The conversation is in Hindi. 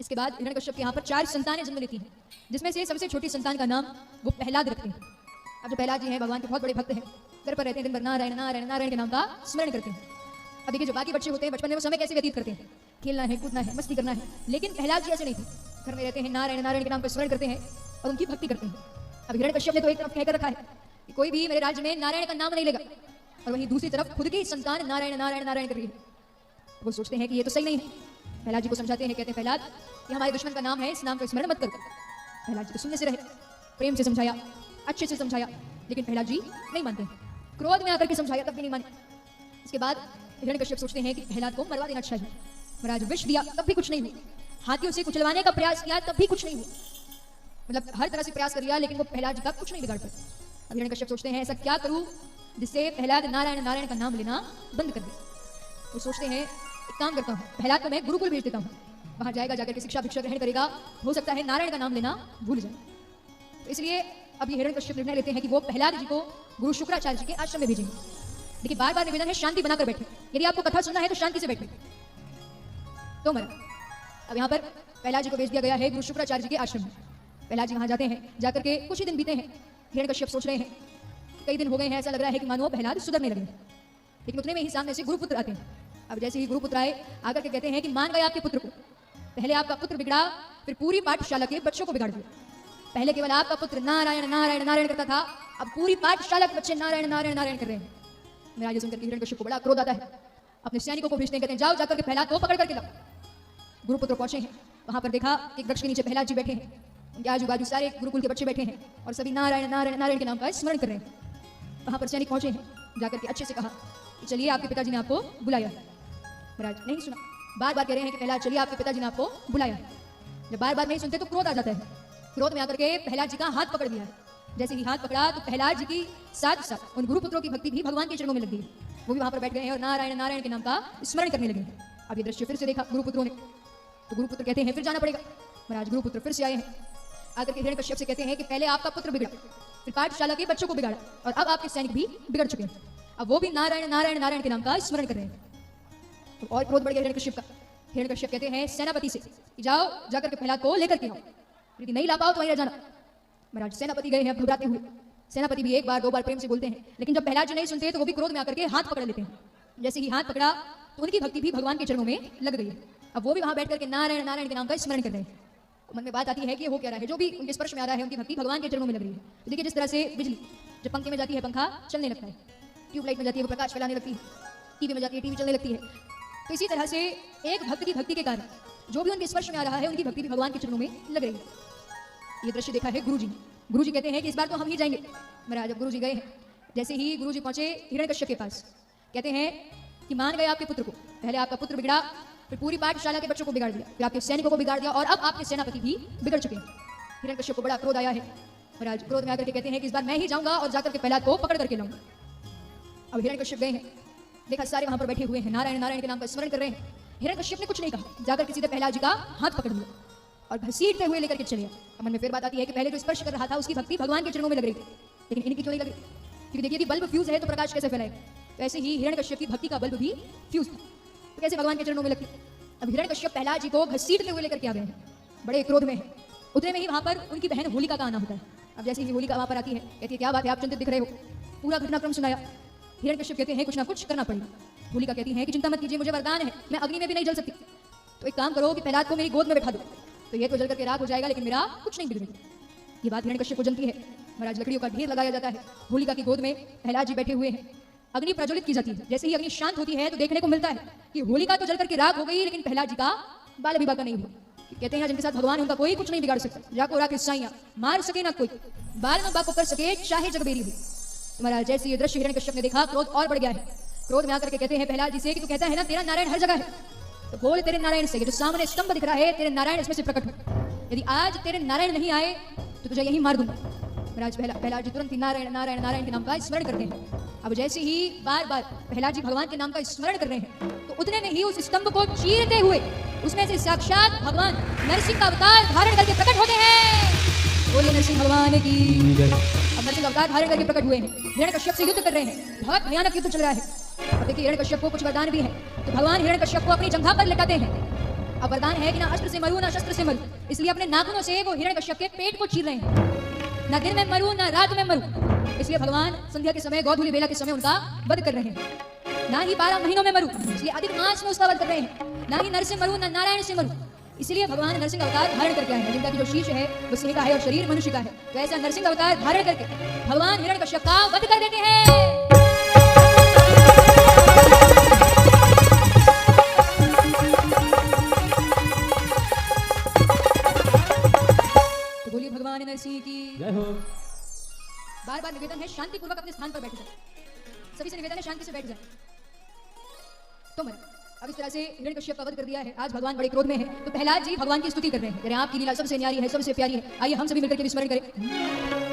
इसके बाद हिरण्यकश्यप के यहाँ पर 4 संतानें जन्म लेती हैं, जिसमें से सबसे छोटी संतान का नाम वो प्रहलाद रखते हैं। अब जो प्रहलाद जी हैं भगवान के बहुत बड़े भक्त हैं, घर पर रहते हैं, दिन भर नारायण नारायण नारायण के नाम का स्मरण करते हैं। अब देखिए जो बाकी बच्चे होते हैं बचपन में वो समय कैसे व्यतीत करते हैं, खेलना है, कूदना है, मस्ती करना है, लेकिन प्रहलाद जी ऐसे नहीं थे। घर में रहते हैं, नारायण नारायण के नाम पर स्मरण करते हैं और उनकी भक्ति करते हैं। अब हिरण्यकश्यप ने तो एक तरफ कहकर रखा है कि कोई भी मेरे राज्य में नारायण का नाम नहीं लेगा, और वहीं दूसरी तरफ खुद की संतान नारायण नारायण नारायण कर रही है। वो सोचते हैं कि ये तो सही नहीं है। प्रहलाद जी को समझाते हैं, कहते हैं प्रहलाद ये हमारे दुश्मन का नाम है, इस नाम को स्मरण मत करो। प्रहलाद जी तो सुनने से रहे, प्रेम से समझाया, अच्छे से समझाया, लेकिन प्रहलाद जी नहीं मानते। क्रोध में आकर के समझाया तब भी नहीं माने। इसके बाद हिरण्यकश्यप सोचते हैं कि प्रहलाद को मरवा देना चाहिए। महाराज विष दिया तब भी कुछ नहीं हुआ, हाथियों से कुचलवाने का प्रयास किया तब भी कुछ नहीं हुआ, मतलब हर तरह से प्रयास कर लिया लेकिन वो प्रहलाद जी का कुछ नहीं बिगाड़ पाए। अब हिरण्यकश्यप सोचते हैं ऐसा क्या करूं जिससे प्रहलाद नारायण नारायण का नाम लेना बंद कर दे। वो सोचते हैं एक काम करता हूँ, प्रहलाद को मैं गुरुकुल भेज देता हूँ, वहां जाएगा, जाकर के शिक्षा भिक्षा ग्रहण करेगा, हो सकता है नारायण का नाम लेना भूल जाए। तो इसलिए अब ये हिरण्यकश्यप निर्णय लेते हैं कि वो प्रहलाद जी को गुरु शुक्राचार्य जी के आश्रम में भेजेंगे। देखिए बार बार निवेदन है शांति बनाकर बैठे, यदि आपको कथा सुनना है तो शांति से बैठे। तो महाराज अब यहाँ पर प्रहलाद जी को भेज दिया गया है गुरु शुक्राचार्य जी के आश्रम में। प्रहलाद जी वहां जाते हैं, जाकर के कुछ ही दिन बीते हैं। हिरण्यकश्यप सोच रहे हैं कई दिन हो गए हैं, ऐसा लग रहा है कि मानो प्रहलाद सुधरने लगे, लेकिन उतने में ही सामने से गुरुपुत्र आते हैं। अब जैसे ही गुरुपुत्र आए आकर के कहते हैं कि मान गए आपके पुत्र को, पहले आपका पुत्र बिगड़ा, फिर पूरी पाठशाला के बच्चों को बिगाड़ दिया। पहले केवल आपका पुत्र नारायण नारायण नारायण करता था, अब पूरी पाठशाला के बच्चे नारायण नारायण नारायण कर रहे हैं। मेरा ये सुनकर हिरण्यकश्यप को बड़ा क्रोध आता है, अपने सैनिकों को भेजते हैं, कहते हैं जाओ जाकर के प्रहलाद को पकड़ करके लाओ। गुरुपुत्र पहुंचे हैं, वहां पर देखा एक वृक्ष के नीचे प्रहलाद जी बैठे हैं, उनके आजू बाजू सारे गुरुकुल के बच्चे बैठे हैं और सभी नारायण नारायण नारायण के नाम का स्मरण कर रहे हैं। वहां पर सैनिक पहुंचे हैं, जाकर के अच्छे से कहा कि चलिए आपके पिताजी ने आपको बुलाया है। महाराज नहीं सुना, बार बार कह रहे हैं कि प्रहलाद चलिए आपके पिताजी ने आपको बुलाया है। जब बार बार नहीं सुनते तो क्रोध आ जाता है, क्रोध में आकर के प्रहलाद जी का हाथ पकड़ लिया है। जैसे ही हाथ पकड़ा तो प्रहलाद जी की साथ साथ उन गुरुपुत्रों की भक्ति भी भगवान के चरणों में लग गई। वो भी वहां पर बैठ गए हैं और नारायण नारायण के नाम का स्मरण करने लगे। अब ये दृश्य फिर से देखा गुरुपुत्रों ने, तो गुरुपुत्र कहते हैं फिर जाना पड़ेगा। महाराज गुरुपुत्र फिर से आए हैं, आकर के हिरण्यकश्यप से कहते हैं कि पहले आपका पुत्र बिगड़ा, फिर पाठशाला के बच्चों को बिगाड़ा, और अब आपके सैनिक भी बिगड़ चुके हैं, अब वो भी नारायण नारायण नारायण के नाम का स्मरण कर रहे हैं। तो और क्रोध बढ़ गया हिरण्यकश्यप का। हिरण्यकश्यप कहते हैं सेनापति से कि जाओ जाकर के प्रहलाद को लेकर के आओ, यदि नहीं ला पाओ तो वहीं रह जाना। महाराज सेनापति गए हैं घबराते हुए। सेनापति भी एक बार दो बार प्रेम से बोलते हैं, लेकिन जब प्रहलाद जी नहीं सुनते तो वो भी क्रोध में आकर के हाथ पकड़ लेते हैं। जैसे ही हाथ पकड़ा तो उनकी भक्ति भी भगवान के चरणों में लग गई है। अब वो भी वहां बैठ करके नारायण नारायण के नाम का स्मरण कर रहे हैं। मन में बात आती है कि वो क्या रहा है, जो भी उनके स्पर्श में आ रहा है उनकी भक्ति भगवान के चरणों में लग रही है। तो देखिए जिस तरह से बिजली जब पंखे में जाती है पंखा चलने लगता है, ट्यूबलाइट में जाती है वो प्रकाश फैलाने लगती है, टीवी में जाती है टीवी चलने लगती है। तो इसी तरह से एक भक्त की भक्ति के कारण जो भी उनके स्पर्श में आ रहा है उनकी भक्ति भी भगवान के चरणों में लग रही है। ये दृश्य देखा है गुरुजी ने। गुरुजी कहते हैं कि इस बार तो हम ही जाएंगे। महाराज जब गुरुजी गए हैं, जैसे ही गुरुजी पहुंचे हिरण्यकश्यप के पास, कहते हैं कि मान गए आपके पुत्र को, पहले आपका पुत्र बिगड़ा, फिर पूरी पाठशाला के बच्चों को बिगाड़ दिया, फिर आपके सैनिकों को बिगाड़ दिया, और अब आपके सेनापति भी बिगड़ चुके हैं। हिरण्यकश्यप को बड़ा क्रोध आया है। महाराज क्रोध में आकर के कहते हैं कि इस बार मैं ही जाऊंगा और जाकर के प्रहलाद को पकड़ करके लाऊंगा। अब हिरण्यकश्यप गए हैं, देखा सारे वहां पर बैठे हुए हैं, नारायण नारायण के नाम का स्मरण कर रहे हैं। हिरण्यकश्यप ने कुछ नहीं कहा, जाकर के सीधे प्रहलाद जी का हाथ पकड़ लिया और घसीटते हुए लेकर के चले गए। मन में फिर बात आती है कि पहले जो स्पर्श कर रहा था उसकी भक्ति भगवान के चरणों में लग रही थी, लेकिन इनकी क्यों नहीं लग रही? क्योंकि देखिए यदि बल्ब फ्यूज है तो प्रकाश कैसे फैलाएगा, वैसे ही हिरण्यकश्यप की भक्ति का बल्ब भी फ्यूज था, तो कैसे भगवान के चरणों में लगती। अब हिरण्यकश्यप प्रहलाद जी को घसीटते हुए लेकर के आ गए हैं, बड़े क्रोध में है। उतने में ही वहां पर उनकी बहन होलिका का आना होता है। अब जैसे ही होलिका वहां पर आती है, कहती है क्या बात है आप चिंतित दिख रहे हो, पूरा घटनाक्रम सुनाया। हिरण्यकश्यप कहते हैं कुछ ना कुछ करना पड़ेगा। होलिका कहती है कि चिंता मत कीजिए, मुझे वरदान है, मैं अग्नि में भी नहीं जल सकती, तो एक काम करो कि प्रहलाद को मेरी गोद में बैठा दो, तो ये तो जल करके राख हो जाएगा लेकिन मेरा कुछ नहीं बिगड़ेगा। ये बात हिरण्यकश्यप को जलती है। महाराज लकड़ियों का ढेर लगाया जाता है, होलिका की गोद में प्रहलाद जी बैठे हुए हैं, अग्नि प्रज्वलित की जाती है। जैसे ही अग्नि शांत होती है तो देखने को मिलता है कि होलिका तो जल करके राख हो गई, लेकिन प्रहलाद जी का बाल भी बाका नहीं हुआ। कहते हैं जिनके साथ भगवान उनका कोई कुछ नहीं बिगाड़ सकता, जाको राख साइया मार सके ना कोई, बाल में बाको कर सके चाहे जगबेरी हो। महाराज जैसे ये दृश्य हिरण्यकश्यप ने देखा, क्रोध और बढ़ गया है। क्रोध में आकर के कहते हैं प्रहलाद जी से कि तू कहता है ना तेरा नारायण हर जगह है, तो बोल तेरे नारायण से, जो सामने स्तंभ दिख रहा है तेरे नारायण इसमें से प्रकट हो, यदि आज तेरे नारायण नहीं आए तो तुझे यही मार दूंगा। महाराज प्रहलाद जी तुरंत ही नारायण नारायण नारायण के नाम का स्मरण करते हैं। अब जैसे ही बार बार प्रहलाद जी भगवान के नाम का स्मरण कर रहे हैं, तो उतने में ही उस स्तंभ को चीरते हुए उसमें से साक्षात भगवान नरसिंह का अवतार धारण करके प्रकट होते हैं। बोले नरसिंह भगवान की। अब नरसिंह अवतार धारण करके प्रकट हुए हैं, हिरण्यकश्यप से युद्ध कर रहे हैं, बहुत भयानक युद्ध चल रहा है। अब देखिए हिरण्यकश्यप को कुछ वरदान भी है, तो भगवान हिरण्यकश्यप को अपनी जंघा पर लटाते हैं अब वरदान है कि ना अस्त्र से मरूं ना शस्त्र से मरूं, इसलिए अपने नाखूनों से वो हिरण्यकश्यप के पेट को चीर रहे हैं। ना दिन में मरूं ना रात में मरूं, इसलिए भगवान संध्या के समय गोधूली बेला के समय उनका वध कर रहे हैं। ना ही 12 महीनों में मरूं, इसलिए अधिक मास में उसका वध कर रहे हैं। ना ही नर से मरूं ना नारायण से मरूं, इसलिए भगवान नरसिंह अवतार धारण करके आए हैं, जिनका की जो शीर्ष है वो सिंह का है और शरीर मनुष्य का है। तो ऐसा नरसिंह अवतार धारण करके भगवान हिरण्यकश्यप का वध कर देते हैं। तो बोलिए भगवान नरसिंह की जय हो। बार बार निवेदन है शांति पूर्वक अपने स्थान पर बैठ जाए, सभी से निवेदन है शांति से बैठ जाए। तो मैं अब इस तरह से हिरण्यकश्यप का वध कर दिया है। आज भगवान बड़े क्रोध में है, तो प्रहलाद जी भगवान की स्तुति कर रहे हैं, कह रहे हैं आपकी लीला सबसे न्यारी है, सबसे प्यारी है। आइए हम सभी मिलकर के विस्मरण करें।